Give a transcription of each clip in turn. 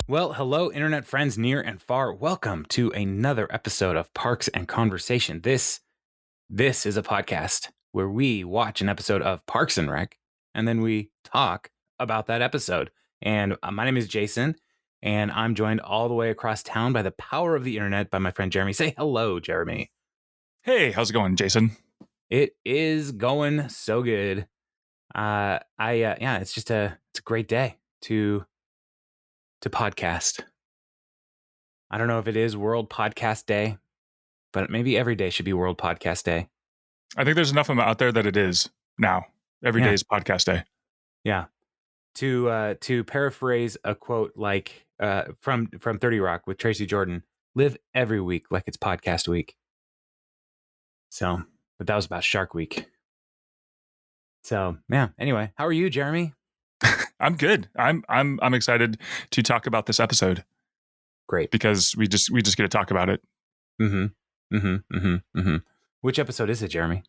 Well, hello, internet friends near and far. Welcome to another episode of Parks and Conversation. This is a podcast where we watch an episode of Parks and Rec, and then we talk about that episode. And my name is Jason, and I'm joined all the way across town by the power of the internet by my friend Jeremy. Say hello, Jeremy. Hey, how's it going, Jason? It is going so good. It's a great day to podcast. I don't know if it is World Podcast Day, but maybe every day should be World Podcast Day. I think there's enough of them out there that it is now. Every day is podcast day. Yeah. To paraphrase a quote like from 30 Rock with Tracy Jordan, live every week like it's podcast week. So, but that was about Shark Week. So, yeah. Anyway, how are you, Jeremy? I'm good. I'm excited to talk about this episode. Great. Because we just get to talk about it. Which episode is it, Jeremy?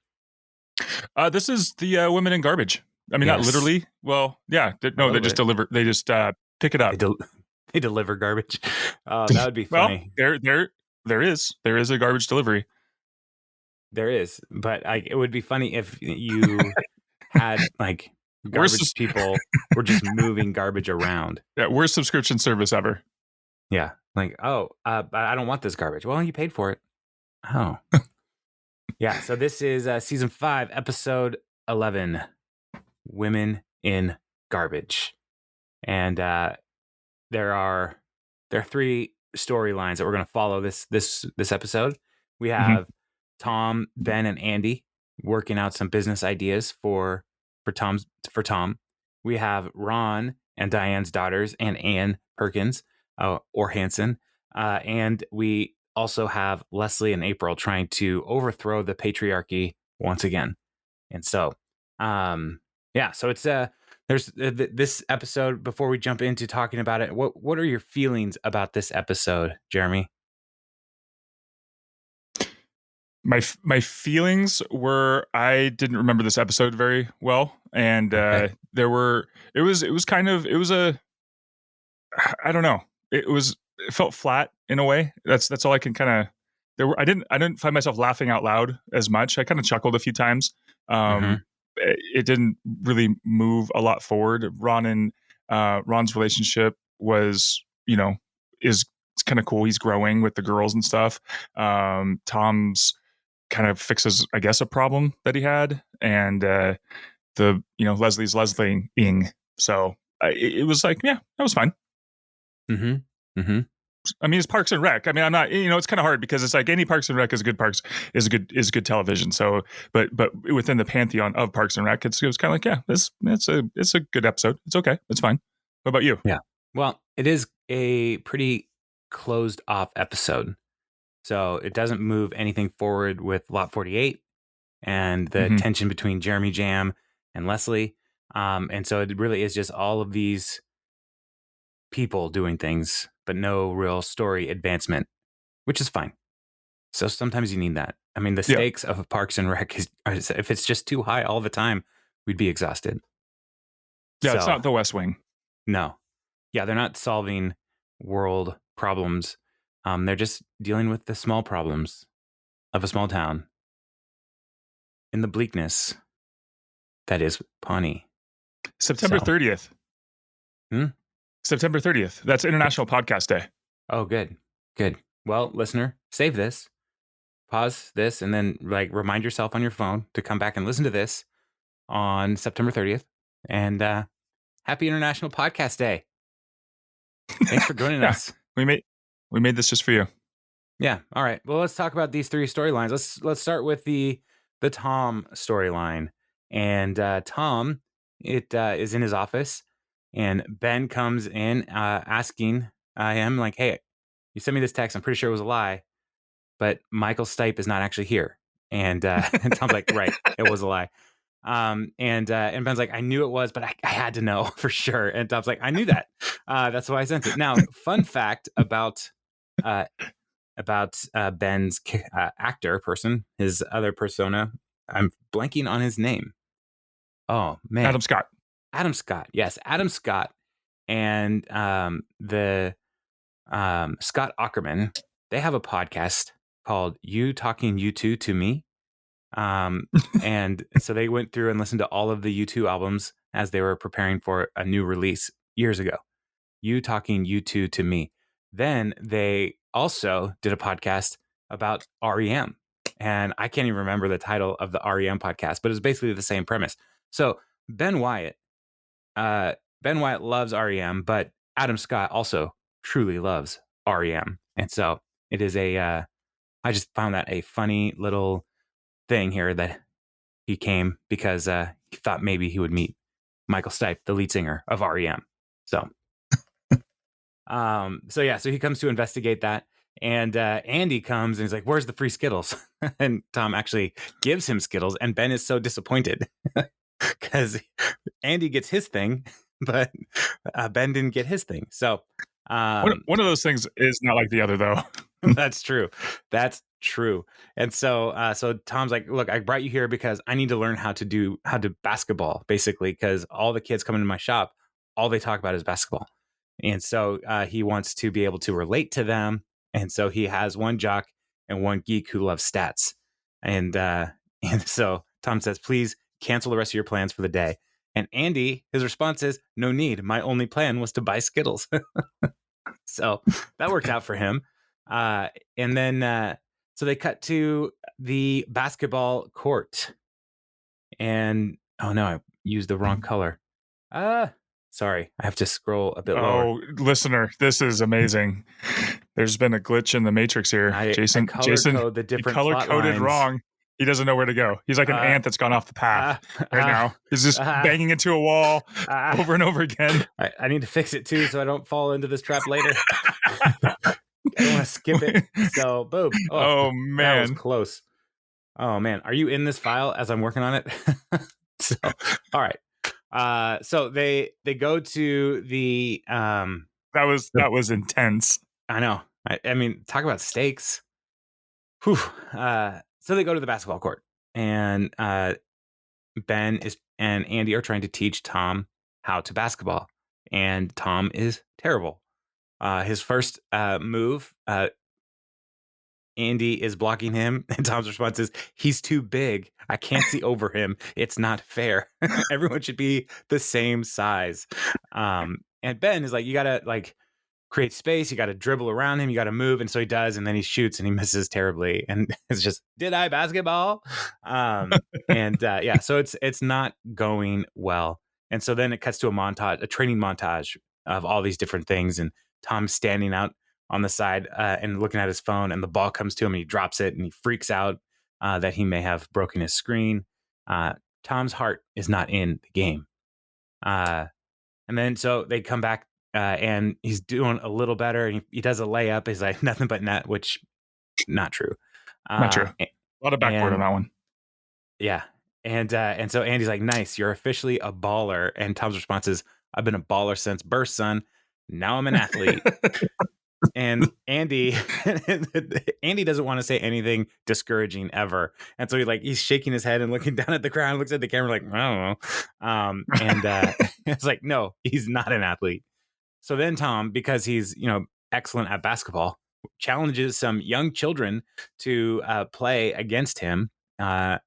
This is the women in garbage. I mean, Not literally. Well, yeah. They just deliver. They just pick it up. They deliver garbage. That would be funny. Well, there is a garbage delivery. There is, but it would be funny if you had like garbage people were just moving garbage around. Yeah, worst subscription service ever. Yeah, like but I don't want this garbage. Well, you paid for it. Oh, yeah. So this is season 5, episode 11, Women in Garbage, and there are 3 storylines that we're going to follow this episode. We have Tom, Ben, and Andy working out some business ideas for Tom. We have Ron and Diane's daughters and Ann Perkins or Hanson, and we also have Leslie and April trying to overthrow the patriarchy once again. And so, so it's there's this episode. Before we jump into talking about it, what are your feelings about this episode, Jeremy? My feelings were I didn't remember this episode very well, and I don't know. It felt flat in a way. That's all I can kind of. I didn't find myself laughing out loud as much. I kind of chuckled a few times. It didn't really move a lot forward. Ron's relationship was, is kind of cool. He's growing with the girls and stuff. Tom's kind of fixes, I guess, a problem that he had, and Leslie's Leslieing. So it was like, yeah, that was fine. I mean, it's Parks and Rec. I mean, I'm not, it's kind of hard because it's like any Parks and Rec is good television. So, but within the pantheon of Parks and Rec, it was kind of like, yeah, it's a good episode. It's okay. It's fine. What about you? Yeah. Well, it is a pretty closed off episode. So it doesn't move anything forward with Lot 48 and the tension between Jeremy Jam and Leslie. And so it really is just all of these people doing things, but no real story advancement, which is fine. So sometimes you need that. I mean, the stakes of Parks and Rec if it's just too high all the time, we'd be exhausted. Yeah, it's not the West Wing. No. Yeah, they're not solving world problems. They're just dealing with the small problems of a small town in the bleakness that is Pawnee. September 30th. September 30th. That's International Podcast Day. Oh, good. Well, listener, save this, pause this, and then remind yourself on your phone to come back and listen to this on September 30th. And happy International Podcast Day. Thanks for joining us. We made this just for you. Yeah. All right. Well, let's talk about these 3 storylines. Let's start with the Tom storyline. And Tom, is in his office, and Ben comes in asking him like, "Hey, you sent me this text. I'm pretty sure it was a lie, but Michael Stipe is not actually here." And Tom's like, "Right, it was a lie." And Ben's like, "I knew it was, but I had to know for sure." And Tom's like, "I knew that. That's why I sent it." Now, fun fact about Ben's actor person, his other persona. I'm blanking on his name. Oh man, Adam Scott. Yes, Adam Scott, and the Scott Ackerman, they have a podcast called You Talking U2 to Me. And so they went through and listened to all of the U2 albums as they were preparing for a new release years ago. You Talking U2 to Me. Then they also did a podcast about REM. And I can't even remember the title of the REM podcast, but it's basically the same premise. So Ben Wyatt loves REM, but Adam Scott also truly loves REM. And so it is I just found that a funny little thing here that he came because he thought maybe he would meet Michael Stipe, the lead singer of REM. So so he comes to investigate that, and Andy comes and he's like, "Where's the free Skittles?" And Tom actually gives him Skittles, and Ben is so disappointed because Andy gets his thing, but Ben didn't get his thing. So one of those things is not like the other, though. That's true. That's true. And so Tom's like, "Look, I brought you here because I need to learn how to basketball, basically, because all the kids come into my shop, all they talk about is basketball." And so he wants to be able to relate to them. And so he has one jock and one geek who loves stats. And so Tom says, "Please cancel the rest of your plans for the day." And Andy, his response is, "No need. My only plan was to buy Skittles." So that worked out for him. And then so they cut to the basketball court. And oh no, I used the wrong color. Sorry, I have to scroll a bit lower. Oh, listener, this is amazing. There's been a glitch in the matrix here. Jason code the different color plot coded lines wrong. He doesn't know where to go. He's like an ant that's gone off the path right now. He's just banging into a wall over and over again. I need to fix it too, so I don't fall into this trap later. I don't want to skip it. So boom. Oh man, that was close. Oh man, are you in this file as I'm working on it? So all right. So they go to the that was intense. I know. I mean, talk about stakes. Whew. So they go to the basketball court, and Ben and Andy are trying to teach Tom how to basketball, and Tom is terrible. His first move, Andy is blocking him, and Tom's response is, "He's too big. I can't see over him. It's not fair. Everyone should be the same size." And Ben is like, "You gotta create space. You got to dribble around him. You got to move." And so he does. And then he shoots and he misses terribly. And it's just, did I basketball? So it's not going well. And so then it cuts to a training montage of all these different things. And Tom's standing out on the side and looking at his phone, and the ball comes to him and he drops it and he freaks out that he may have broken his screen. Tom's heart is not in the game. And then so they come back. And he's doing a little better. He does a layup. He's like, "Nothing but net," which not true. Not true. A lot of backboard on that one. Yeah. And so Andy's like, "Nice. You're officially a baller." And Tom's response is, "I've been a baller since birth, son. Now I'm an athlete." And Andy doesn't want to say anything discouraging ever. And so he's shaking his head and looking down at the ground, looks at the camera like, "I don't know." It's like, no, he's not an athlete. So then Tom, because he's, excellent at basketball, challenges some young children to play against him, and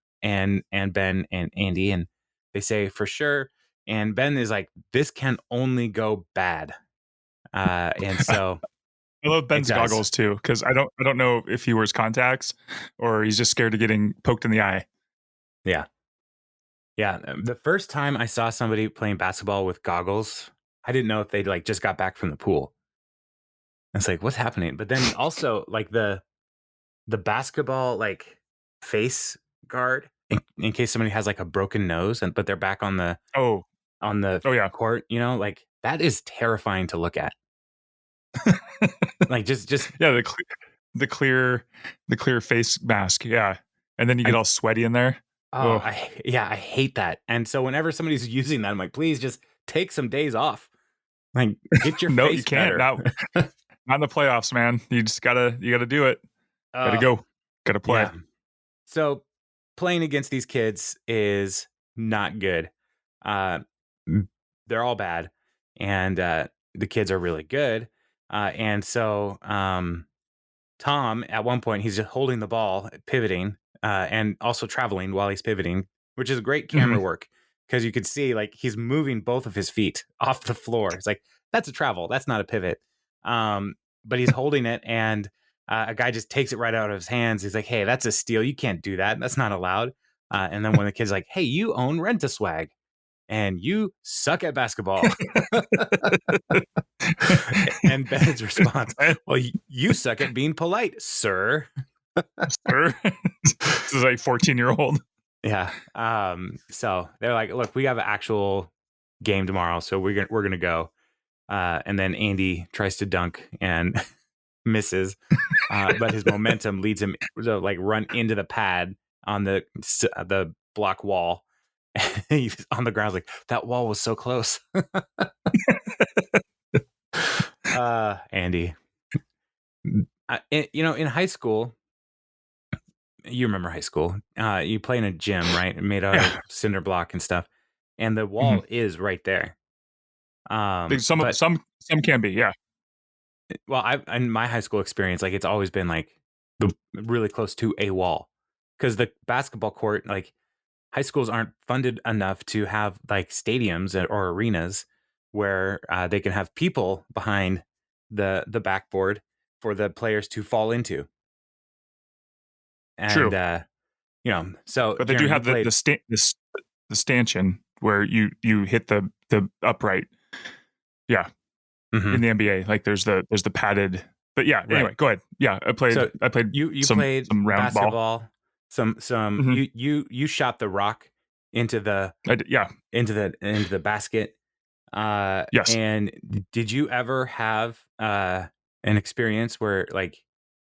Ben and Andy, and they say, "For sure." And Ben is like, "This can only go bad." And so I love Ben's goggles too, because I don't know if he wears contacts or he's just scared of getting poked in the eye. Yeah. The first time I saw somebody playing basketball with goggles, I didn't know if they just got back from the pool. It's like, what's happening? But then also the basketball face guard in case somebody has a broken nose but they're back on the court, that is terrifying to look at. Just yeah, the clear face mask, yeah, and then you get all sweaty in there. I hate that. And so whenever somebody's using that, I'm like, please just take some days off. Get your no, face you can't. better. Not in the playoffs, man. You just gotta do it. Gotta play. Yeah. So playing against these kids is not good. They're all bad, and the kids are really good. And so Tom, at one point, he's just holding the ball, pivoting, and also traveling while he's pivoting, which is great camera Mhm. work because you could see like he's moving both of his feet off the floor. It's like that's a travel, that's not a pivot. But he's holding it, and a guy just takes it right out of his hands. He's like, "Hey, that's a steal. You can't do that. That's not allowed." And then when the kid's like, "Hey, you own Rent-A-Swag, and you suck at basketball," and Ben's response, "Well, you suck at being polite, sir." Sir. This is like 14-year-old. Yeah. So they're like, "Look, we have an actual game tomorrow, so we're gonna go." And then Andy tries to dunk and misses, but his momentum leads him to like run into the pad on the block wall. He's on the ground like that wall was so close. Andy, in high school, you remember high school. You play in a gym, right? Made out of Yeah. cinder block and stuff, and the Mhm. wall is right there. Some But some can be, yeah. well, I in my high school experience, like it's always been like the really close to a wall because the basketball court, like high schools aren't funded enough to have like stadiums or arenas where they can have people behind the backboard for the players to fall into. And True. so But they do Jeremy, you have played. the stanchion where you hit the upright. Yeah, in Mhm, the NBA, like there's the padded. But yeah, right. anyway, go ahead. Yeah, So I played you played some round ball. basketball. Some Mhm. you shot the rock into the Yeah. into the basket. Yes. And did you ever have an experience where like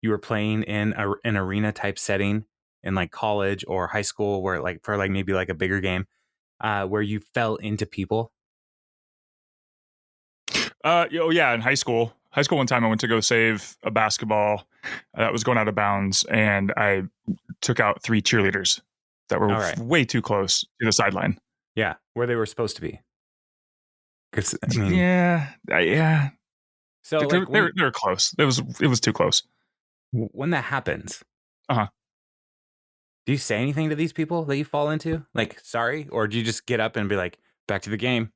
you were playing in an arena type setting in like college or high school where like for like maybe like a bigger game where you fell into people? Oh yeah, in high school. High school one time I went to go save a basketball that was going out of bounds, and I took out 3 cheerleaders that were All right. way too close to the sideline. Yeah, where they were supposed to be. Because I mean, Yeah. Yeah. so like They were close. It was too close. when that happens, Uh-huh. do you say anything to these people that you fall into? Like, sorry? Or do you just get up and be like, back to the game?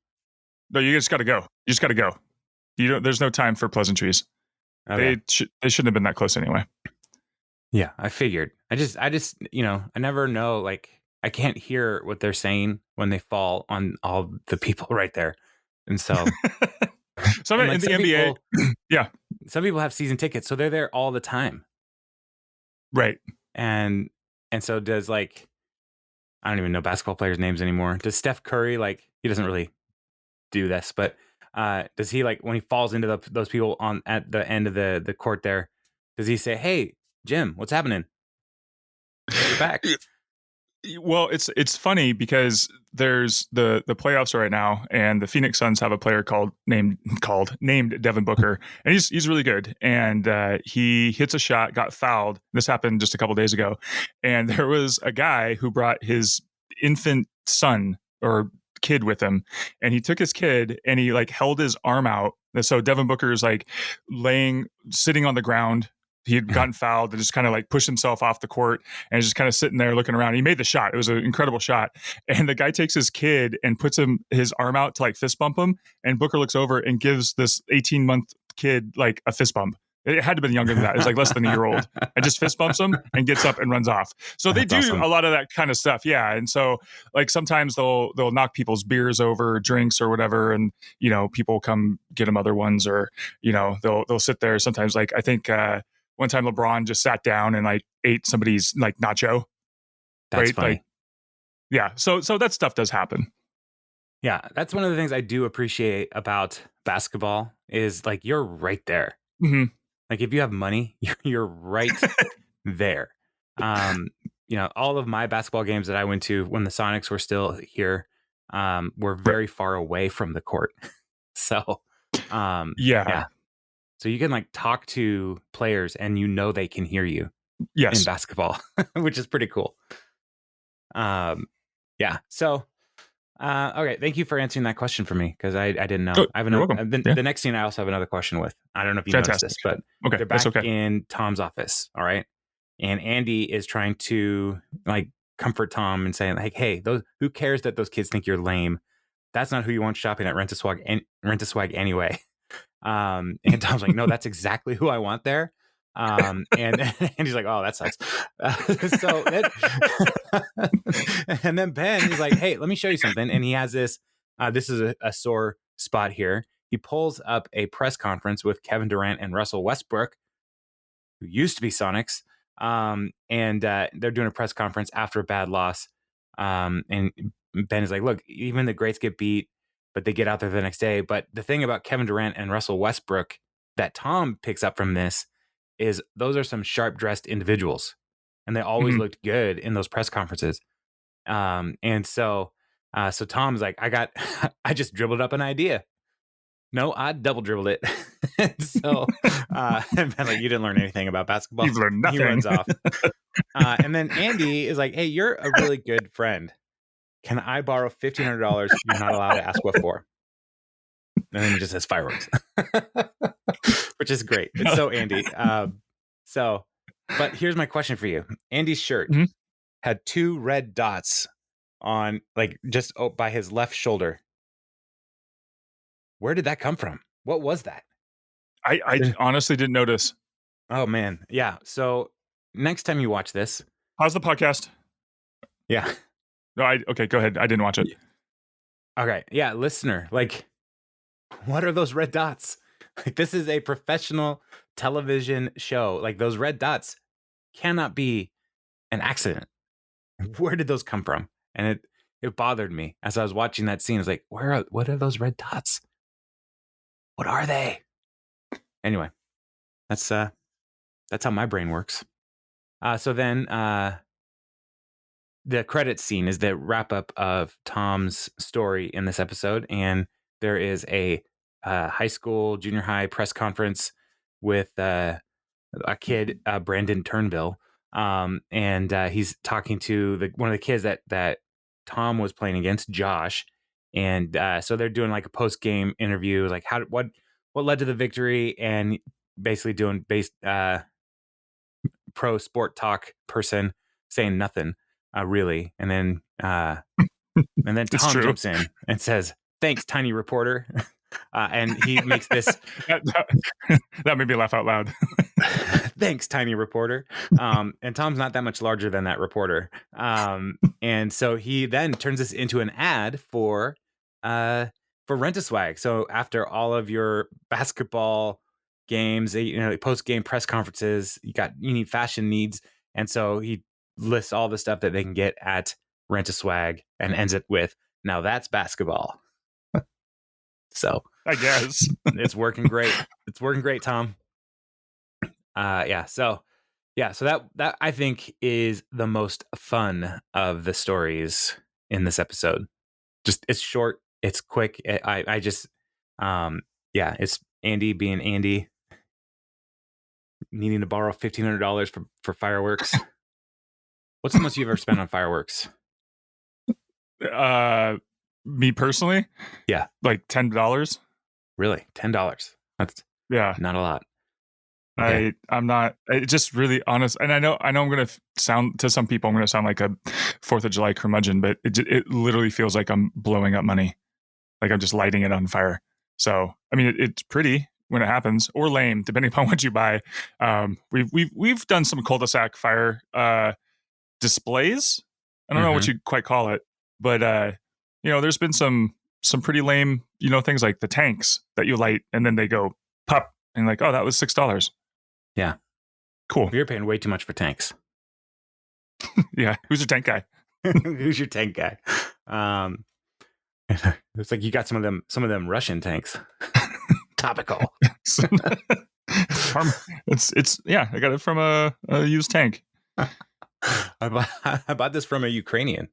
No, you just got to go. You just got to go. You don't. There's no time for pleasantries. Okay. They shouldn't have been that close anyway. Yeah, I figured. I never know. Like, I can't hear what they're saying when they fall on all the people right there. And so, Some and in like the NBA, yeah, some people have season tickets, so they're there all the time. right. And, and so does like, I don't even know basketball players' names anymore. Does Steph Curry, like, he doesn't really do this, but does he like when he falls into those people on at the end of the court there, does he say, "Hey, Jim, what's happening? Get back." Well, it's funny because there's the playoffs right now, and the Phoenix Suns have a player named Devin Booker, and he's really good. And he hits a shot, got fouled. This happened just a couple days ago, and there was a guy who brought his infant son or kid with him, and he took his kid and he like held his arm out. And so Devin Booker is like sitting on the ground. He had gotten fouled and just kind of like pushed himself off the court and just kind of sitting there looking around. He made the shot. It was an incredible shot. And the guy takes his kid and puts his arm out to like fist bump him. And Booker looks over and gives this 18-month kid like a fist bump. It had to have been younger than that. It was like less than a year old. And just fist bumps him and gets up and runs off. So they That's do awesome. a lot of that kind of stuff. Yeah. And so like sometimes they'll knock people's beers over, drinks or whatever. And, people come get them other ones, or, they'll sit there sometimes. Like I think one time LeBron just sat down and like ate somebody's like nacho, That's right? Like, funny. yeah. So that stuff does happen. Yeah, that's one of the things I do appreciate about basketball is like you're right there. Hmm. Like if you have money, you're right there. Um, all of my basketball games that I went to when the Sonics were still here were Right. very far away from the court. So, Yeah. yeah. So you can like talk to players and they can hear you in Yes. basketball, which is pretty cool. Um, yeah. So Okay, thank you for answering that question for me because I didn't know. Oh, I have you're another. welcome. Yeah. The next scene I also have another question with. I don't know if you noticed Fantastic. this, but Okay, they're that's back okay. in Tom's office. All right, and Andy is trying to like comfort Tom and saying like, "Hey, those who cares that those kids think you're lame? That's not who you want shopping at Rent a Swag anyway." And Tom's like, "No, that's exactly who I want there." And he's like, "Oh, that sucks." So and then Ben is like, "Hey, let me show you something." And he has this. This is a sore spot here. He pulls up a press conference with Kevin Durant and Russell Westbrook, who used to be Sonics. And they're doing a press conference after a bad loss. And Ben is like, "Look, even the greats get beat, but they get out there the next day." But the thing about Kevin Durant and Russell Westbrook that Tom picks up from this is those are some sharp dressed individuals, and they always Mhm. looked good in those press conferences. And so, so Tom's like, I just dribbled up an idea. No, I double dribbled it. And so, and Ben like, you didn't learn anything about basketball. You've learned He nothing. runs off. And then Andy is like, "Hey, you're a really good friend. Can I borrow $1,500? You're not allowed to ask what for." And then he just says fireworks, which is great. It's so Andy. But here's my question for you. Andy's shirt Mhm. had 2 red dots on, like, just by his left shoulder. Where did that come from? What was that? I honestly didn't notice. Oh, man. Yeah. So next time you watch this, How's the podcast? yeah. No, okay, go ahead. I didn't watch it. Okay. Yeah. Listener, like, what are those red dots? Like, this is a professional television show. Like, those red dots cannot be an accident. Where did those come from? And it bothered me as I was watching that scene. It's like, what are those red dots? What are they? Anyway, that's how my brain works. So then the credits scene is the wrap up of Tom's story in this episode, and there is a high school, junior high press conference with a kid, Brandon Turnbull, and he's talking to one of the kids that Tom was playing against, Josh, and so they're doing like a post game interview, like what led to the victory, and basically doing pro sport talk person saying nothing, really, and then It's Tom true. jumps in and says, "Thanks, tiny reporter," and he makes this. That made me laugh out loud. "Thanks, tiny reporter." And Tom's not that much larger than that reporter. And so he then turns this into an ad for Rent-A-Swag. So after all of your basketball games, post game press conferences, you need fashion needs, and so he lists all the stuff that they can get at Rent-A-Swag and ends it with, "Now that's basketball." So I guess. it's working great. It's working great, Tom. Yeah. So that I think is the most fun of the stories in this episode. Just it's short, it's quick. I just yeah, it's Andy being Andy, needing to borrow $1,500 for fireworks. What's the most you've ever spent on fireworks? Me personally, Yeah, like $10. really, $10. That's Yeah. not a lot. Okay. I'm not. It's just really honest, and I know I'm going to sound to some people. I'm going to sound like a 4th of July curmudgeon, but it literally feels like I'm blowing up money, like I'm just lighting it on fire. So I mean, it's pretty when it happens, or lame depending upon what you buy. We've done some cul-de-sac fire displays. I don't know what you'd quite call it, but there's been some pretty lame things like the tanks that you light and then they go pop and like, oh, that was $6. Yeah. Cool. You're paying way too much for tanks. Yeah. Who's your tank guy? Who's your tank guy? It's like you got some of them Russian tanks. Topical. It's yeah. I got it from a used tank. I bought this from a Ukrainian.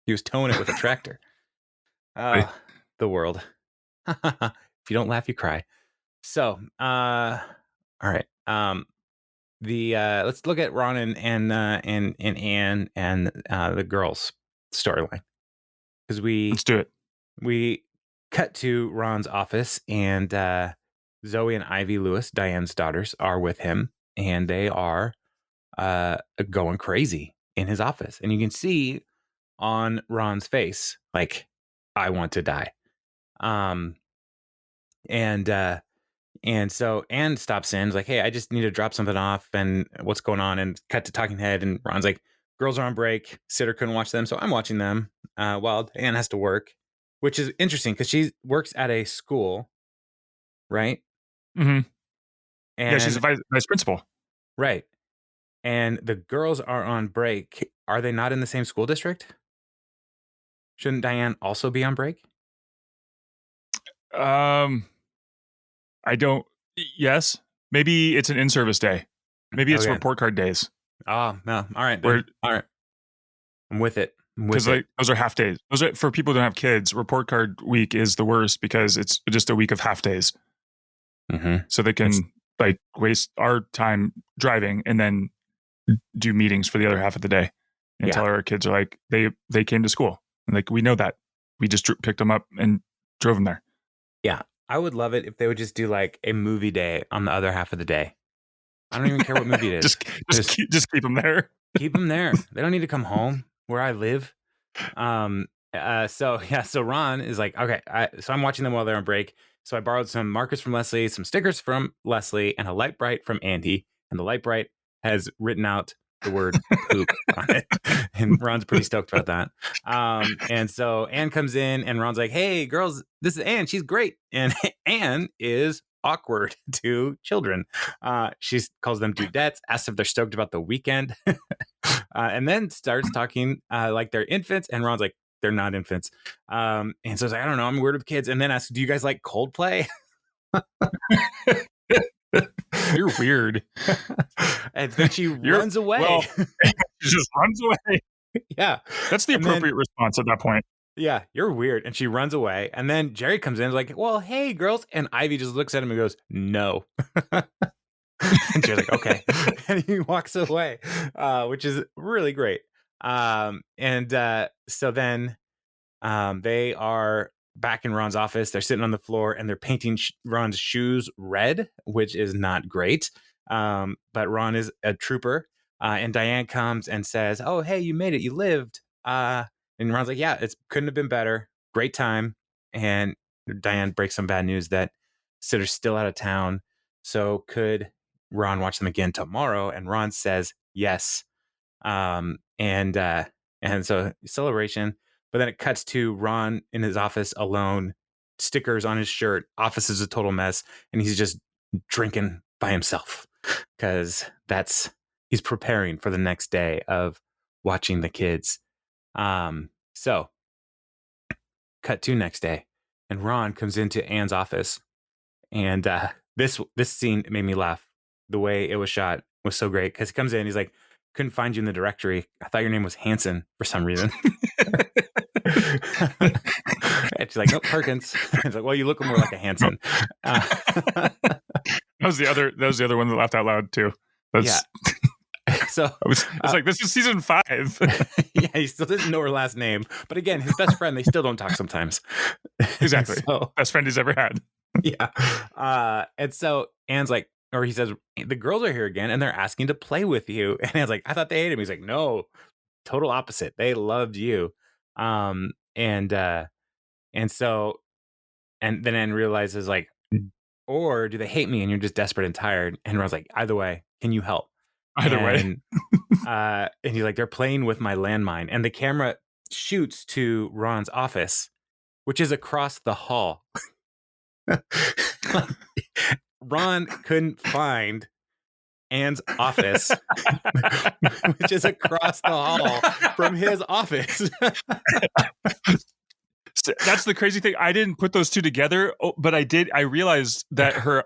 He was towing it with a tractor. The world. If you don't laugh, you cry. So, all right. Let's look at Ron and Anne and the girls' storyline. because Let's do it. we cut to Ron's office, and Zoe and Ivy Lewis, Diane's daughters, are with him, and they are going crazy in his office. And you can see on Ron's face, like, I want to die. And so Anne stops in, is like, hey, I just need to drop something off, and what's going on? And cut to talking head, and Ron's like, girls are on break. Sitter couldn't watch them, so I'm watching them while Anne has to work, which is interesting because she works at a school, right? Mm-hmm. And Yeah, she's a vice principal. right. And the girls are on break. Are they not in the same school district? Shouldn't Diane also be on break? I don't. Yes, maybe it's an in-service day. Maybe it's Okay. report card days. Oh no! All right, Where- all right. I'm with it. Because like those are half days. Those are for people who don't have kids. Report card week is the worst because it's just a week of half days. Mm-hmm. So they can like waste our time driving and then do meetings for the other half of the day and tell our kids are like they came to school and like we know that we just picked them up and drove them there. Yeah, I would love it if they would just do like a movie day on the other half of the day. I don't even care what movie it is. just keep them there. Keep them there. They don't need to come home where I live. So Ron is like, okay, so I'm watching them while they're on break. So I borrowed some markers from Leslie, some stickers from Leslie, and a light bright from Andy. And the light bright has written out the word poop on it. And Ron's pretty stoked about that. And so Anne comes in, and Ron's like, hey, girls, this is Anne. She's great. And Anne is awkward to children. She calls them dudettes, asks if they're stoked about the weekend, and then starts talking like they're infants. And Ron's like, they're not infants. And so it's like, I don't know, I'm weird with kids. And then asks, do you guys like Coldplay? You're weird. And then she runs away. Well, she just runs away. Yeah. That's the appropriate response at that point. Yeah, you're weird. And she runs away. And then Jerry comes in and is like, well, hey, girls. And Ivy just looks at him and goes, no. And Jerry's like, okay. And he walks away, which is really great. So then they are back in Ron's office. They're sitting on the floor and they're painting Ron's shoes red, which is not great. But Ron is a trooper. And Diane comes and says, oh, hey, you made it. You lived. And Ron's like, yeah, it couldn't have been better. Great time. And Diane breaks some bad news that Sitter's still out of town. So could Ron watch them again tomorrow? And Ron says yes. And so celebration. But then it cuts to Ron in his office alone, stickers on his shirt. Office is a total mess. And he's just drinking by himself because he's preparing for the next day of watching the kids. So cut to next day, and Ron comes into Anne's office, and this scene made me laugh. The way it was shot was so great because he comes in, he's like, couldn't find you in the directory. I thought your name was Hanson for some reason. And she's like, nope, Perkins. He's like, well, you look more like a Hanson. That was the other one that laughed out loud too. Yeah. So it's like, this is season 5. Yeah, he still doesn't know her last name. But again, his best friend, they still don't talk sometimes. Exactly. So, best friend he's ever had. Yeah. And so Anne's like, or he says, the girls are here again and they're asking to play with you. And Anne's like, I thought they hated him. He's like, no, total opposite. They loved you. And then Anne realizes like, or do they hate me and you're just desperate and tired? And Ron's like, either way, can you help? Either way. And he's like, they're playing with my landmine. And the camera shoots to Ron's office, which is across the hall. Ron couldn't find Anne's office, which is across the hall from his office. That's the crazy thing. I didn't put those two together, but I did. I realized that her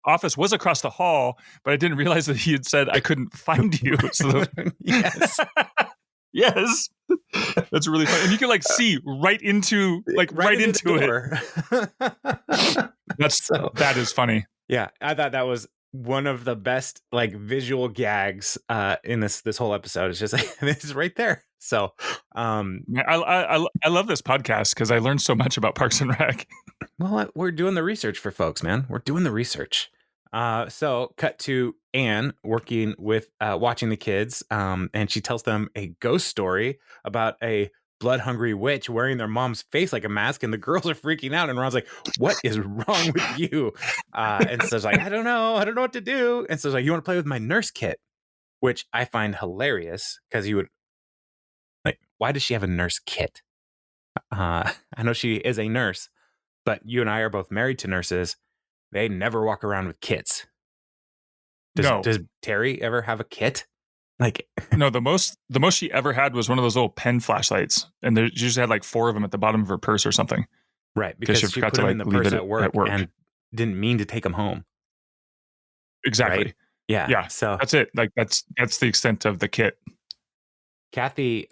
office was across the hall, but I didn't realize that he had said I couldn't find you. So yes. Yes. That's really funny. And you can like see right into it. That is funny. Yeah. I thought that was one of the best like visual gags in this whole episode. It's just like, this is right there. So, I love this podcast because I learned so much about Parks and Rec. well, we're doing the research for folks, man. We're doing the research. So cut to Anne working with watching the kids, and she tells them a ghost story about a blood-hungry witch wearing their mom's face like a mask, and the girls are freaking out. And Ron's like, "What is wrong with you?" And so it's like, I don't know what to do. And so it's like, "You want to play with my nurse kit?" Which I find hilarious because you would like, why does she have a nurse kit? I know she is a nurse, but you and I are both married to nurses. They never walk around with kits. Does Terry ever have a kit? Like, no, the most she ever had was one of those little pen flashlights, and she just had like 4 of them at the bottom of her purse or something. Right, because she put them in the purse at work and didn't mean to take them home. Exactly. Right? Yeah. Yeah. So that's it. Like that's the extent of the kit. Kathy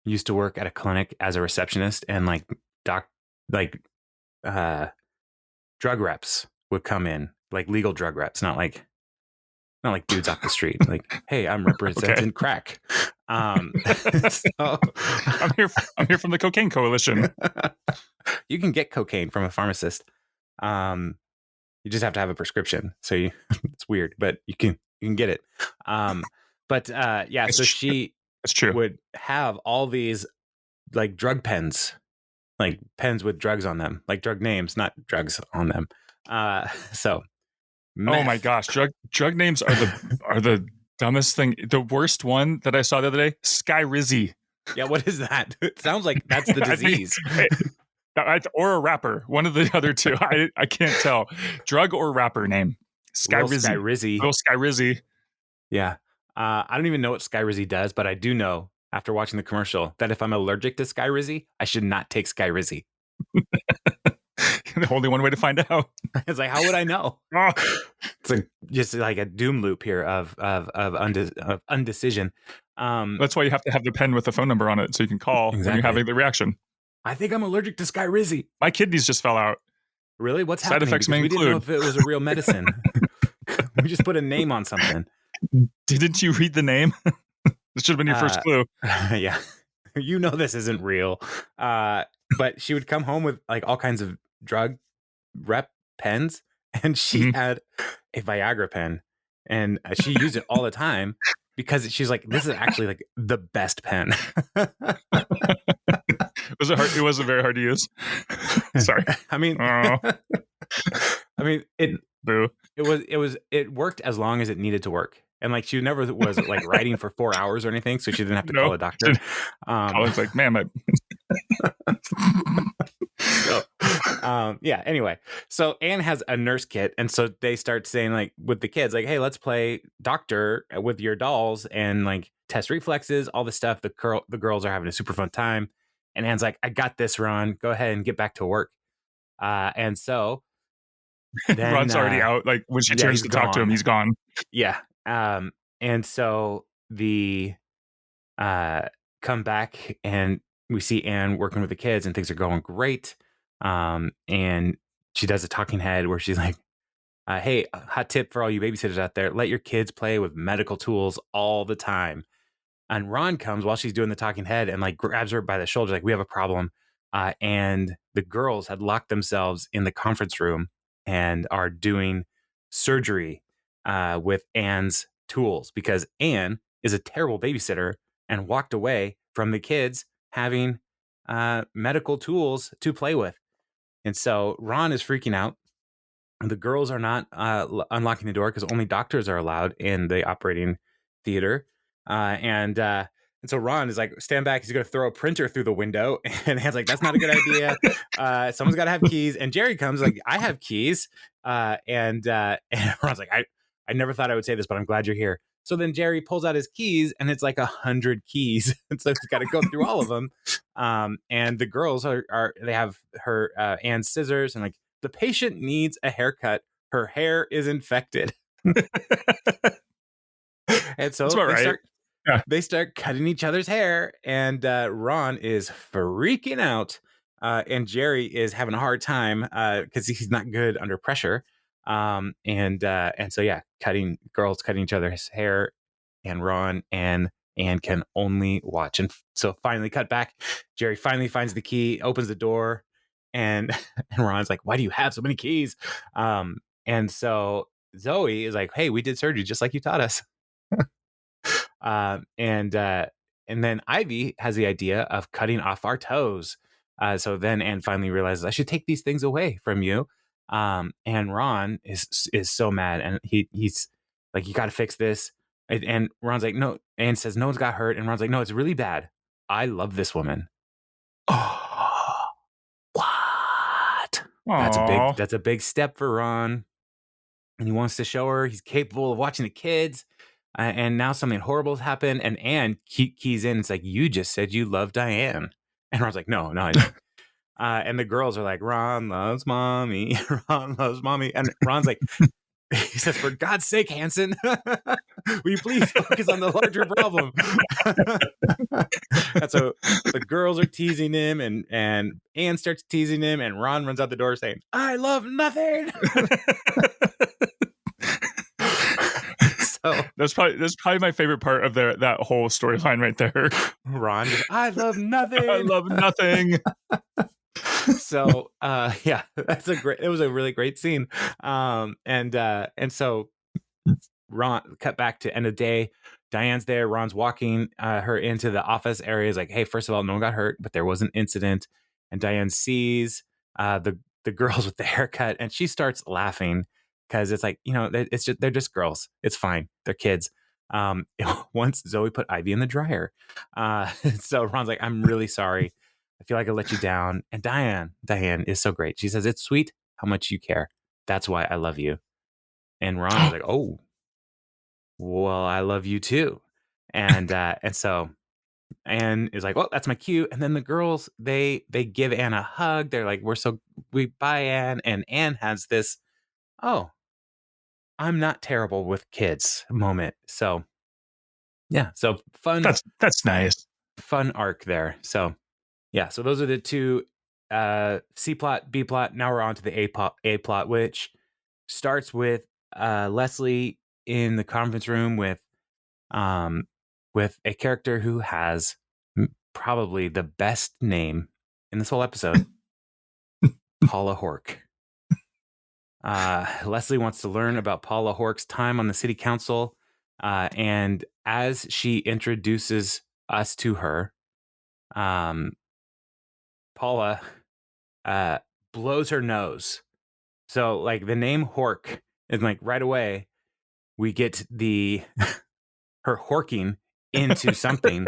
used to work at a clinic as a receptionist, and drug reps would come in, like legal drug reps, not like dudes off the street. Like, hey, I'm representing crack. So I'm here from the Cocaine Coalition. You can get cocaine from a pharmacist. You just have to have a prescription. So it's weird, but you can get it. So she would have all these like drug pens, like pens with drugs on them, like drug names, not drugs on them. So meth. Oh my gosh, drug names are the dumbest thing. The worst one that I saw the other day, Skyrizzy. Yeah, what is that? It sounds like that's the disease. Or a rapper. One of the other two. I can't tell. Drug or rapper name. Skyrizzy. Little Skyrizzy. Yeah. I don't even know what Skyrizzy does, but I do know after watching the commercial that if I'm allergic to Skyrizzy, I should not take Skyrizzy. The only one way to find out. It's like, how would I know? Oh. It's like just like a doom loop here of undecision. That's why you have to have the pen with the phone number on it so you can call when you're having the reaction. I think I'm allergic to Skyrizzy. My kidneys just fell out. Really? What's Side happening? effects may we didn't know if it was a real medicine. We just put a name on something. Didn't you read the name? This should have been your first clue. Yeah. You know this isn't real. But she would come home with like all kinds of drug rep pens, and she had a Viagra pen, and she used it all the time because she's like, this is actually like the best pen. Was it hard? It wasn't very hard to use. Sorry. I mean, it worked as long as it needed to work. And like she never was like writing for 4 hours or anything, so she didn't have to call a doctor. Colin's like, man, yeah. Anyway, so Anne has a nurse kit, and so they start saying like with the kids, like, hey, let's play doctor with your dolls and like test reflexes, all this stuff. The girls are having a super fun time, and Anne's like, I got this, Ron. Go ahead and get back to work. And so then, Ron's already out. Like when she turns to talk to him, he's gone. Yeah. And so the come back and we see Anne working with the kids and things are going great. And she does a talking head where she's like, hey, hot tip for all you babysitters out there, let your kids play with medical tools all the time. And Ron comes while she's doing the talking head and like grabs her by the shoulder, like, we have a problem. And the girls had locked themselves in the conference room and are doing surgery with Anne's tools because Anne is a terrible babysitter and walked away from the kids having medical tools to play with. And so Ron is freaking out. The girls are not unlocking the door because only doctors are allowed in the operating theater. And so Ron is like, stand back. He's going to throw a printer through the window. And Anne's like, that's not a good idea. Someone's got to have keys. And Jerry comes like, I have keys. And Ron's like, I never thought I would say this, but I'm glad you're here. So then Jerry pulls out his keys and it's like 100 keys. And so he's got to go through all of them. And the girls they have her Anne's scissors and like, the patient needs a haircut. Her hair is infected. And so they start cutting each other's hair. And Ron is freaking out. And Jerry is having a hard time because he's not good under pressure. And so, yeah, girls cutting each other's hair, and Ron and and can only watch. And so finally cut back. Jerry finally finds the key, opens the door, and Ron's like, why do you have so many keys? And so Zoe is like, hey, we did surgery just like you taught us. And then Ivy has the idea of cutting off our toes. So then Anne finally realizes I should take these things away from you. And Ron is so mad, and he's like, you got to fix this. And Ron's like, no. Anne says, no one's got hurt. And Ron's like, no, it's really bad. I love this woman. Oh, what? Aww. That's a big step for Ron. And he wants to show her he's capable of watching the kids. And now something horrible has happened. And Anne keys in. It's like, you just said you love Diane. And Ron's like, no, I didn't. And the girls are like, Ron loves mommy. Ron loves mommy. And Ron's like, he says, for God's sake, Hanson, will you please focus on the larger problem? And so the girls are teasing him, and Anne starts teasing him, and Ron runs out the door saying, I love nothing. So that's probably my favorite part of that whole storyline right there. Ron just, I love nothing. I love nothing. So yeah, it was a really great scene. And so Ron cut back to end of day. Diane's there. Ron's walking her into the office area. He's like, hey, first of all, no one got hurt, but there was an incident. And Diane sees the girls with the haircut, and she starts laughing because it's like, they're just girls. It's fine. They're kids. Once Zoe put Ivy in the dryer. So Ron's like, I'm really sorry. I feel like I let you down. And Diane is so great. She says, it's sweet how much you care. That's why I love you. And Ron is like, oh, well, I love you too. And so Anne is like, well, that's my cue. And then the girls, they give Anne a hug. They're like, we buy Anne. And Anne has this, oh, I'm not terrible with kids moment. So yeah, so fun. That's nice. Fun arc there. So yeah, so those are the two C plot, B plot. Now we're on to the A plot, which starts with Leslie in the conference room with a character who has probably the best name in this whole episode, Paula Hork. Leslie wants to learn about Paula Hork's time on the city council, and as she introduces us to her, Paula blows her nose. So like the name Hork is like right away we get her horking into something.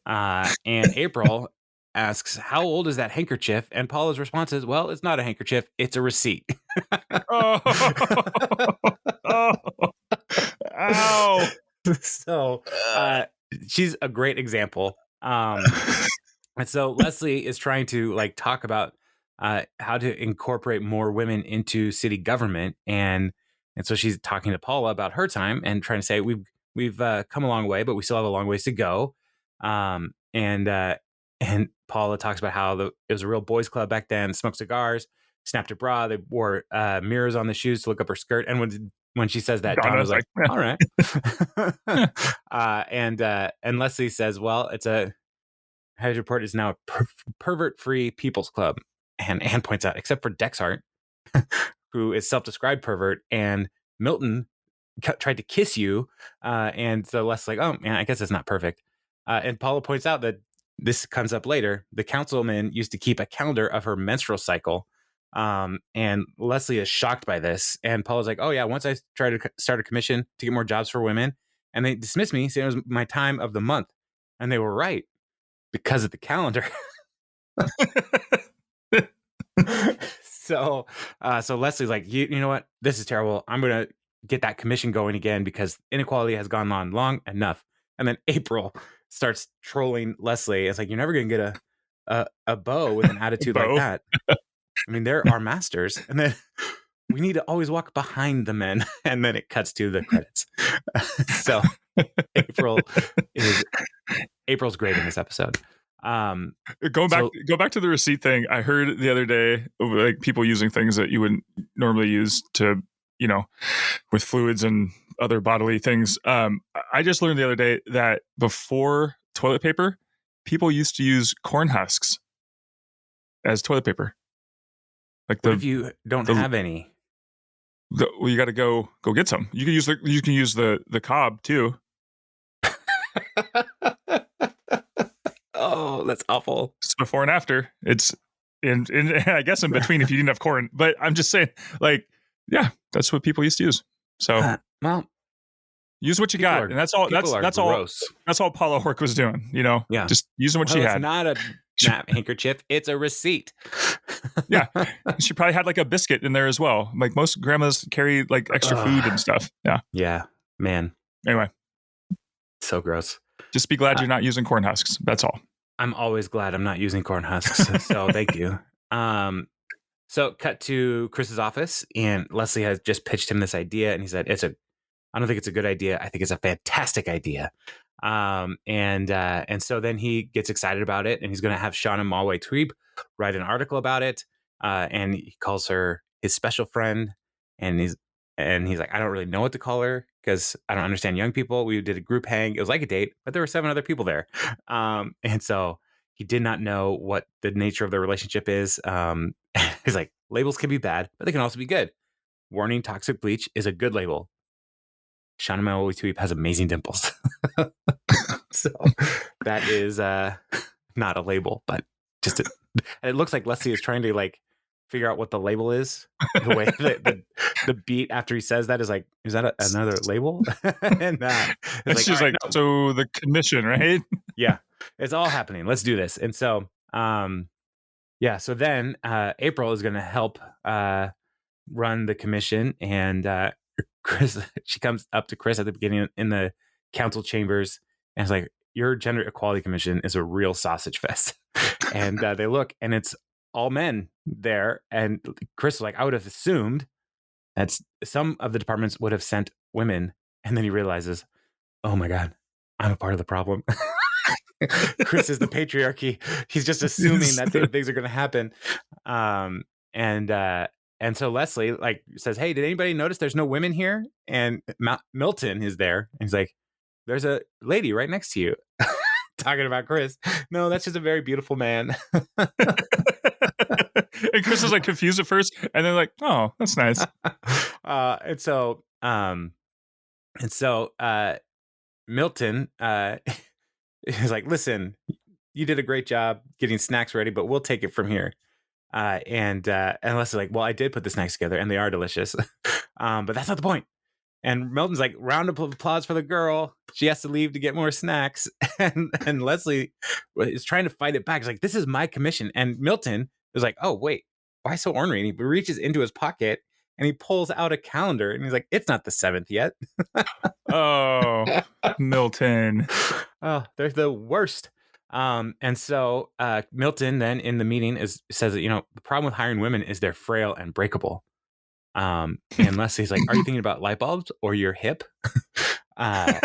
And April asks, how old is that handkerchief? And Paula's response is, well, it's not a handkerchief, it's a receipt. Oh. Ow. So she's a great example. And so Leslie is trying to like talk about how to incorporate more women into city government, and so she's talking to Paula about her time and trying to say we've come a long way, but we still have a long ways to go. And Paula talks about how it was a real boys' club back then. Smoked cigars, snapped her bra. They wore mirrors on the shoes to look up her skirt. And when she says that, Donna was like, all right. And Leslie says, well, it's a Hedge Report is now a pervert-free people's club. And Anne points out, except for Dexhart, who is self-described pervert, and Milton tried to kiss you. And so Leslie's like, oh, man, I guess it's not perfect. And Paula points out that this comes up later. The councilman used to keep a calendar of her menstrual cycle. And Leslie is shocked by this. And Paula's like, oh, yeah, once I tried to start a commission to get more jobs for women, and they dismissed me, saying it was my time of the month. And they were right. Because of the calendar. So Leslie's like, you know what? This is terrible. I'm going to get that commission going again because inequality has gone on long enough. And then April starts trolling Leslie. It's like, you're never going to get a beau with an attitude like that. I mean, they're our masters. And then we need to always walk behind the men. And then it cuts to the credits. So April's great in this episode. Go back to the receipt thing. I heard the other day like people using things that you wouldn't normally use to, with fluids and other bodily things. I just learned the other day that before toilet paper, people used to use corn husks as toilet paper. Like What if you don't have any? Well, you got to go get some. You can use the cob too. Oh, that's awful. It's before and after. It's in I guess in between if you didn't have corn. But I'm just saying, like, yeah, that's what people used to use. So well, use what you got, and that's all. That's gross. all. That's all Paula Hork was doing. Yeah, just using what she had. It's not a handkerchief; it's a receipt. Yeah, she probably had like a biscuit in there as well. Like most grandmas carry like extra food and stuff. Yeah, man. Anyway, so gross. Just be glad you're not using corn husks. That's all. I'm always glad I'm not using corn husks. So thank you. So cut to Chris's office, and Leslie has just pitched him this idea, and he said, I don't think it's a good idea. I think it's a fantastic idea. And so then he gets excited about it, and he's going to have Shauna Malwae-Tweep write an article about it. And he calls her his special friend, and he's like, I don't really know what to call her because I don't understand young people. We did a group hang. It was like a date, but there were 7 other people there. And so he did not know what the nature of their relationship is. He's like, labels can be bad, but they can also be good. Warning, toxic bleach is a good label. Shauna Malwae-Tweep has amazing dimples. So that is not a label, but just it looks like Leslie is trying to like figure out what the label is. The way the beat after he says that is like, is that another label? And she's like, no. So the commission, right? Yeah, it's all happening. Let's do this. And so, so then April is going to help run the commission, and Chris, she comes up to Chris at the beginning in the council chambers and is like, your gender equality commission is a real sausage fest. And they look, and it's all men there. And Chris was like, I would have assumed that some of the departments would have sent women. And then he realizes, oh my God, I'm a part of the problem. Chris is the patriarchy. He's just assuming that things are going to happen. And so Leslie like says, hey, did anybody notice there's no women here? And Milton is there. And he's like, there's a lady right next to you. Talking about Chris. No, that's just a very beautiful man. And Chris is like confused at first. And then like, oh, that's nice. And so Milton is like, listen, you did a great job getting snacks ready, but we'll take it from here. And Leslie's like, well, I did put the snacks together and they are delicious. But that's not the point. And Milton's like, round of applause for the girl. She has to leave to get more snacks. And Leslie is trying to fight it back. It's like, this is my commission. And Milton is like, oh, wait, why so ornery? And he reaches into his pocket and he pulls out a calendar. And he's like, it's not the 7th yet. Oh, Milton. Oh, they're the worst. And so Milton then in the meeting says that, the problem with hiring women is they're frail and breakable. And Leslie's like, are you thinking about light bulbs or your hip? And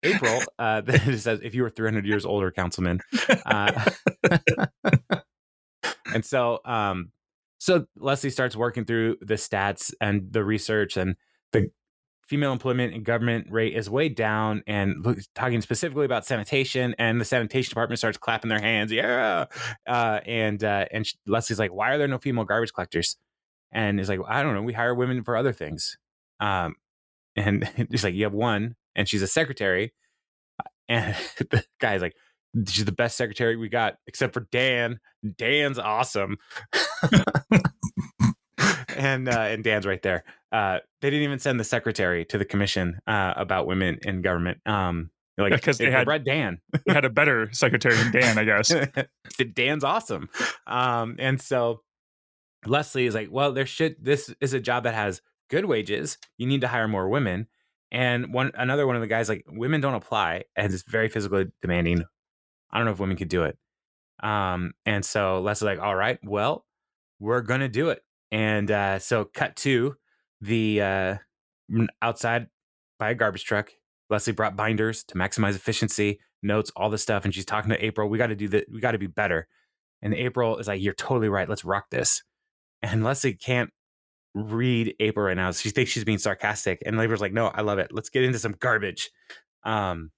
April then says, if you were 300 years older, councilman. And so Leslie starts working through the stats and the research, and the female employment in government rate is way down, and talking specifically about sanitation, and the sanitation department starts clapping their hands. Yeah. And Leslie's like, why are there no female garbage collectors? And he's like, I don't know. We hire women for other things. And he's like, you have one, and she's a secretary. And the guy's like, she's the best secretary we got, except for Dan. Dan's awesome. And Dan's right there. They didn't even send the secretary to the commission about women in government. Because they had read Dan. They had a better secretary than Dan, I guess. Dan's awesome. And so Leslie is like, well, this is a job that has good wages. You need to hire more women. And another one of the guys like, women don't apply, and it's very physically demanding. I don't know if women could do it. And so Leslie's like, all right, well, we're gonna do it. And so cut to the outside by a garbage truck. Leslie brought binders to maximize efficiency, notes, all this stuff. And she's talking to April. We got to do that. We got to be better. And April is like, you're totally right. Let's rock this. And Leslie can't read April right now. She thinks she's being sarcastic, and April's like, "No, I love it. Let's get into some garbage." And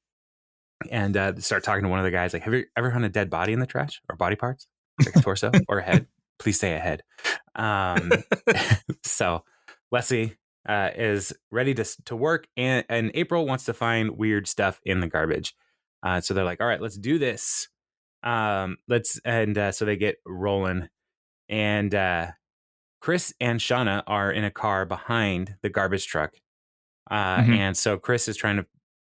start talking to one of the guys, like, "Have you ever found a dead body in the trash, or body parts, like a torso or a head? Please say a head." So Leslie is ready to work, and April wants to find weird stuff in the garbage. So they're like, "All right, let's do this." So they get rolling, and Chris and Shauna are in a car behind the garbage truck. And so Chris is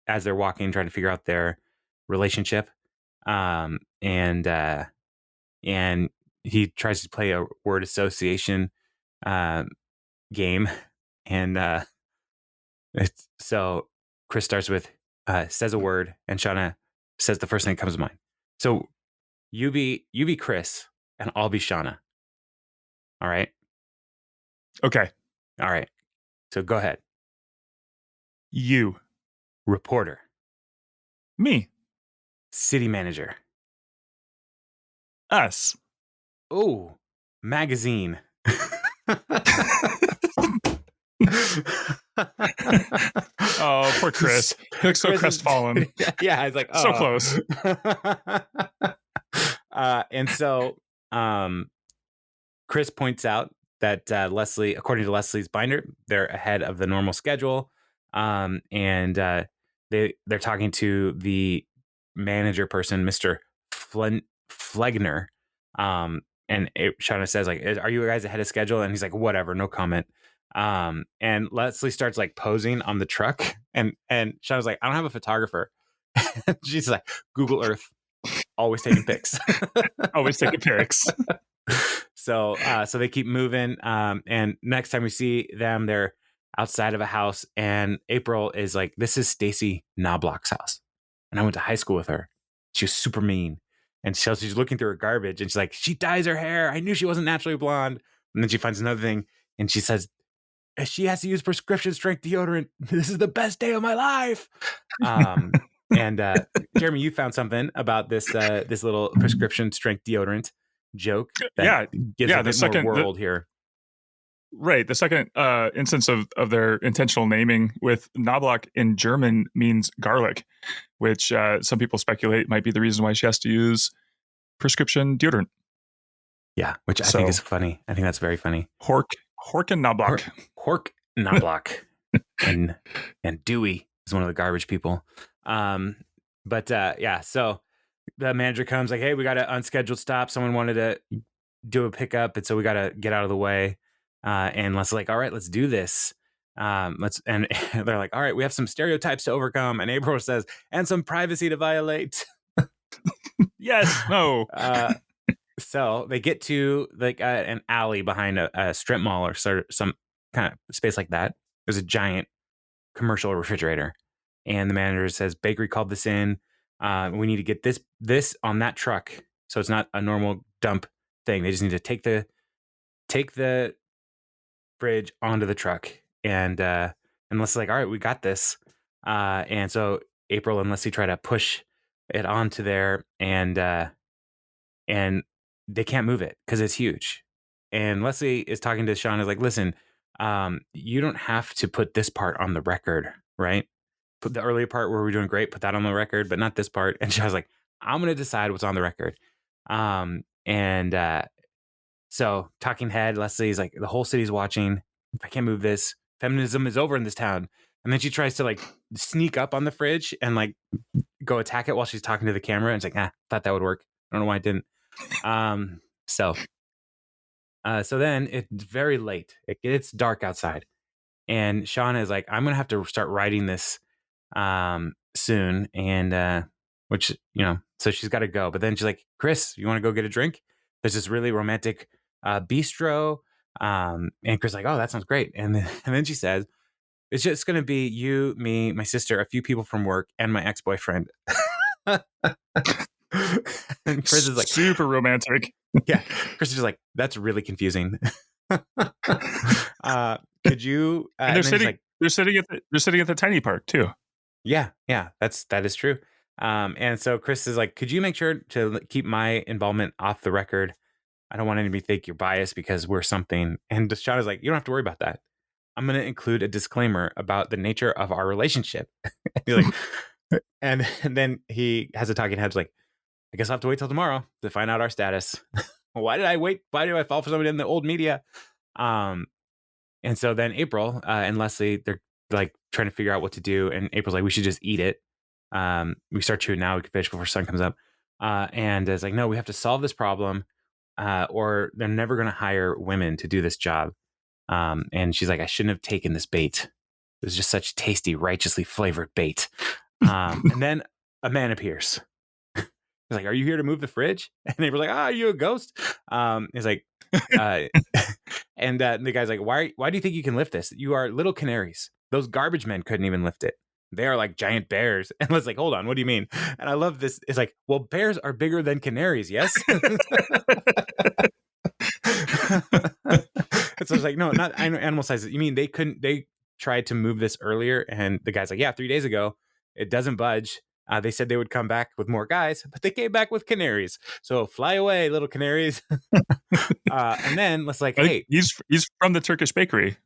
as they're walking, trying to figure out their relationship. And he tries to play a word association game. And so Chris starts with, says a word, and Shauna says the first thing that comes to mind. So you be Chris, and I'll be Shauna. All right. Okay. All right. So go ahead. You. Reporter. Me. City manager. Us. Oh, magazine. Oh, poor Chris. He looks so crestfallen. Yeah, he's like, oh. So close. And so Chris points out that Leslie, according to Leslie's binder, they're ahead of the normal schedule. And they're talking to the manager person, Mr. Flegner. And Shauna says, like, "Are you guys ahead of schedule?" And he's like, "Whatever, no comment." And Leslie starts like posing on the truck, and Shauna's like, "I don't have a photographer." She's like, "Google Earth, always taking pics." Always taking pics. So they keep moving. And next time we see them, they're outside of a house, and April is like, "This is Stacy Knobloch's house, and I went to high school with her. She was super mean." And so she's looking through her garbage, and she's like, "She dyes her hair. I knew she wasn't naturally blonde." And then she finds another thing, and she says, "She has to use prescription strength deodorant. This is the best day of my life." And Jeremy, you found something about this little prescription strength deodorant joke that gives a bit more world here. Right. The second instance of their intentional naming with Knobloch in German means garlic, which some people speculate might be the reason why she has to use prescription deodorant. Yeah, which I think is funny. I think that's very funny. Hork and Knobloch. Hork Knobloch. and Dewey is one of the garbage people. Yeah, so the manager comes like, "Hey, we got an unscheduled stop. Someone wanted to do a pickup, and so we got to get out of the way." And Leslie's like, "All right, let's do this. And they're like, "All right, we have some stereotypes to overcome." And April says, "And some privacy to violate." Yes. No. So they get to like an alley behind a strip mall or some kind of space like that. There's a giant commercial refrigerator, and the manager says, "Bakery called this in. We need to get this on that truck, so it's not a normal dump thing. They just need to take the fridge onto the truck." And Leslie's like, "All right, we got this." And so April and Leslie try to push it onto there, and they can't move it because it's huge. And Leslie is talking to Sean, is like, "Listen, you don't have to put this part on the record, right? Put the earlier part where we're doing great, put that on the record, but not this part." And Sean's like, "I'm going to decide what's on the record." So talking head, Leslie's like, "The whole city's watching. If I can't move this, feminism is over in this town." And then she tries to like sneak up on the fridge and like go attack it while she's talking to the camera. And it's like, thought that would work. I don't know why it didn't. So then it's very late. It's dark outside. And Shauna is like, "I'm going to have to start writing this soon." And which, so she's got to go. But then she's like, "Chris, you want to go get a drink? There's this really romantic bistro." And Chris is like, "Oh, that sounds great." And then she says, "It's just going to be you, me, my sister, a few people from work, and my ex-boyfriend." And Chris is like, super romantic. Yeah. Chris is just like, "That's really confusing." Could you? And they're sitting at the tiny park too. Yeah, that is true. And so Chris is like, "Could you make sure to keep my involvement off the record?" I don't want anybody to think you're biased because we're something. And Shauna's like, you don't have to worry about that. I'm going to include a disclaimer about the nature of our relationship. And he's like, and then he has a talking head like, I guess I'll have to wait till tomorrow to find out our status. Why did I wait? Why do I fall for somebody in the old media? And so then April and Leslie, they're like trying to figure out what to do. And April's like, we should just eat it. We start chewing now. We can finish before sun comes up. And it's like, no, we have to solve this problem or they're never going to hire women to do this job. And she's like, I shouldn't have taken this bait. It was just such tasty, righteously flavored bait. And then a man appears. He's like, are you here to move the fridge? And they were like, are you a ghost? He's like, and the guy's like, why do you think you can lift this? You are little canaries. Those garbage men couldn't even lift it. They are like giant bears. And I was like, hold on, what do you mean? And I love this. It's like, well, bears are bigger than canaries, yes? So it's like, no, not animal sizes. You mean they tried to move this earlier? And the guy's like, yeah, 3 days ago, it doesn't budge. They said they would come back with more guys, but they came back with canaries. So fly away, little canaries. And then let's like, hey, he's from the Turkish bakery.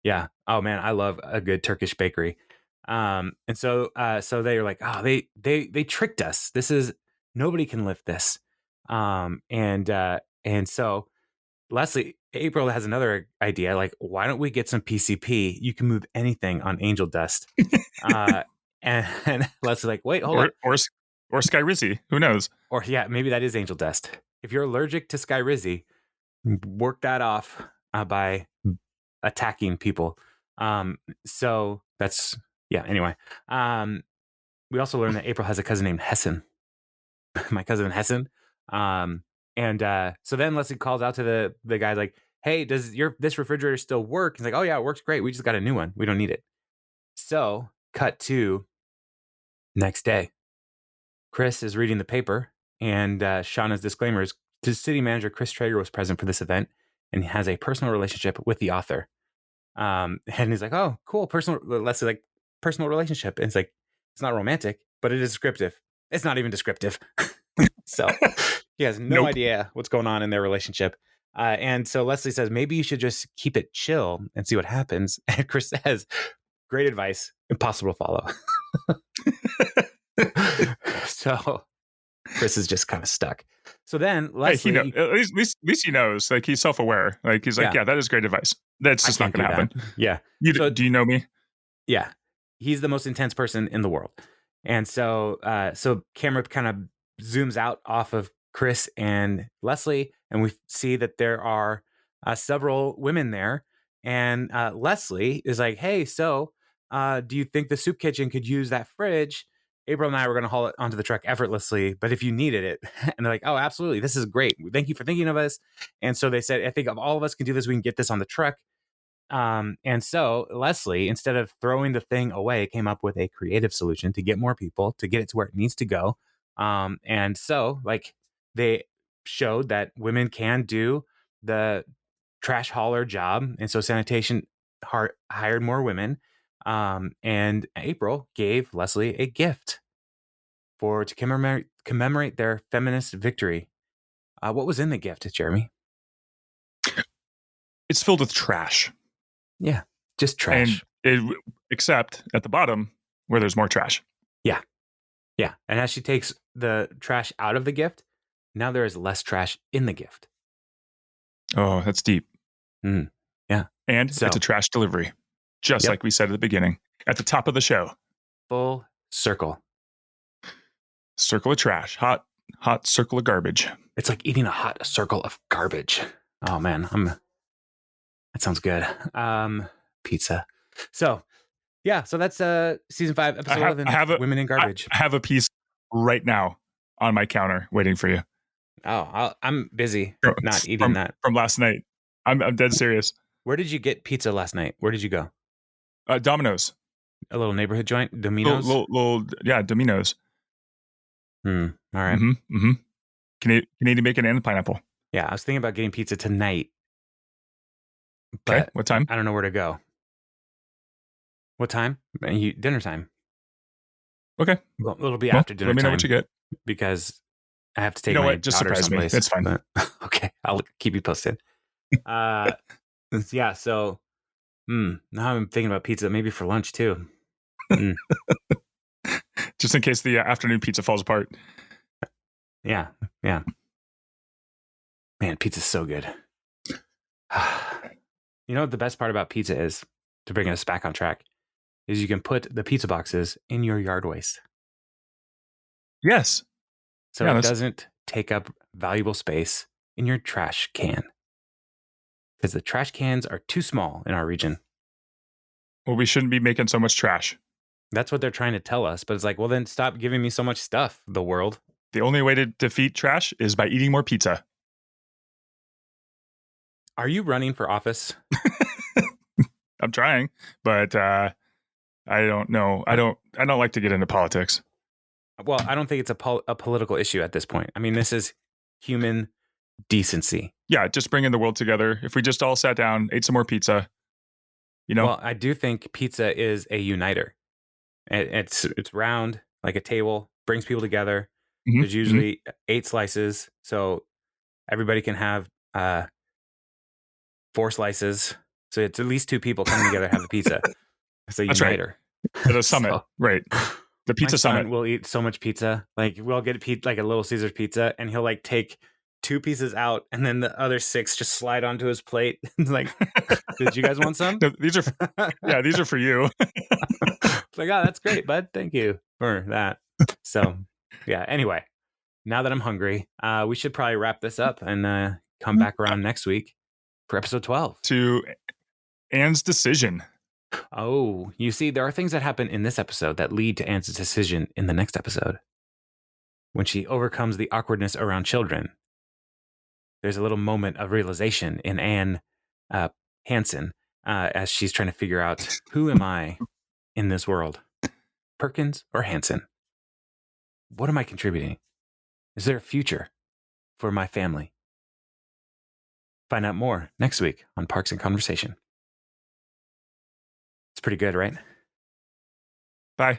Yeah. Oh man, I love a good Turkish bakery. And so they were like, oh, they tricked us. This is nobody can lift this. And so April has another idea. Like, why don't we get some PCP? You can move anything on angel dust. And Leslie's like, wait, hold on. Or Skyrizi. Who knows? Or yeah, maybe that is angel dust. If you're allergic to Skyrizi, work that off by attacking people. So that's anyway. We also learned that April has a cousin named Hessen. My cousin Hessen. And so then Leslie calls out to the guy like, hey, does this refrigerator still work? He's like, oh yeah, it works great. We just got a new one. We don't need it. So cut to next day. Chris is reading the paper and Shauna's disclaimer is the city manager, Chris Traeger, was present for this event and he has a personal relationship with the author. And he's like, oh, cool. Leslie like personal relationship. And it's like, it's not romantic, but it is descriptive. It's not even descriptive. So he has no idea what's going on in their relationship. And so Leslie says, maybe you should just keep it chill and see what happens. And Chris says, great advice, impossible to follow. So Chris is just kind of stuck. So then Leslie, hey, at least he knows. Like he's self-aware. Like he's like, yeah, that is great advice. That's just not going to happen. Yeah. Do you know me? Yeah, he's the most intense person in the world. And so camera kind of zooms out off of Chris and Leslie, and we see that there are several women there. And Leslie is like, hey, so do you think the soup kitchen could use that fridge? April and I were going to haul it onto the truck effortlessly, but if you needed it, and they're like, oh, absolutely. This is great. Thank you for thinking of us. And so they said, I think if all of us can do this, we can get this on the truck. And so Leslie, instead of throwing the thing away, came up with a creative solution to get more people, to get it to where it needs to go. And so like they showed that women can do the trash hauler job. And so sanitation hired more women. And April gave Leslie a gift to commemorate their feminist victory. What was in the gift, Jeremy? It's filled with trash. Yeah, just trash. Except at the bottom where there's more trash. Yeah. Yeah. And as she takes the trash out of the gift, now there is less trash in the gift. Oh, that's deep. Yeah. And it's a trash delivery, just like we said at the beginning, at the top of the show. Full circle. Circle of trash. Hot circle of garbage. It's like eating a hot circle of garbage. Oh, man. That sounds good. Pizza. So, yeah. So that's season 5, episode 11, Women in Garbage. I have a piece right now on my counter waiting for you. Oh, I'm busy not eating that. From last night. I'm dead serious. Where did you get pizza last night? Where did you go? Domino's. A little neighborhood joint? Domino's? Domino's. All right. Mm-hmm. Canadian bacon and pineapple. Yeah, I was thinking about getting pizza tonight. But what time? I don't know where to go. What time? Dinner time. Okay. Well, it'll be after dinner time. Let me know what you get. Because I have to take You know my what? Just daughter surprise me. someplace. That's fine. But, okay, I'll keep you posted. Yeah. So now I'm thinking about pizza, maybe for lunch too. Just in case the afternoon pizza falls apart. Yeah. Man, pizza's so good. You know what the best part about pizza is, to bring us back on track, is you can put the pizza boxes in your yard waste. Yes. So it doesn't take up valuable space in your trash can. Because the trash cans are too small in our region. Well, we shouldn't be making so much trash. That's what they're trying to tell us. But it's like, well, then stop giving me so much stuff, the world. The only way to defeat trash is by eating more pizza. Are you running for office? I'm trying, but I don't know. I don't like to get into politics. Well, I don't think it's a political issue at this point. I mean, this is human decency. Yeah, just bringing the world together. If we just all sat down, ate some more pizza, you know. Well, I do think pizza is a uniter. It's round like a table, brings people together. Mm-hmm. There's usually 8 slices, so everybody can have 4 slices. So it's at least 2 people coming together to have a pizza. It's a uniter. Right. At a summit, right? The pizza summit. We'll eat so much pizza. Like we'll get like a Little Caesars pizza, and he'll like take 2 pieces out, and then the other 6 just slide onto his plate. Like, did you guys want some? No, these are for you. It's like, oh, that's great, bud. Thank you for that. So, yeah. Anyway, now that I'm hungry, we should probably wrap this up and come back around next week for episode 12. To Anne's decision. Oh, you see, there are things that happen in this episode that lead to Anne's decision in the next episode. When she overcomes the awkwardness around children, there's a little moment of realization in Anne Hansen as she's trying to figure out, who am I in this world? Perkins or Hansen? What am I contributing? Is there a future for my family? Find out more next week on Parks and Conversation. It's pretty good, right? Bye.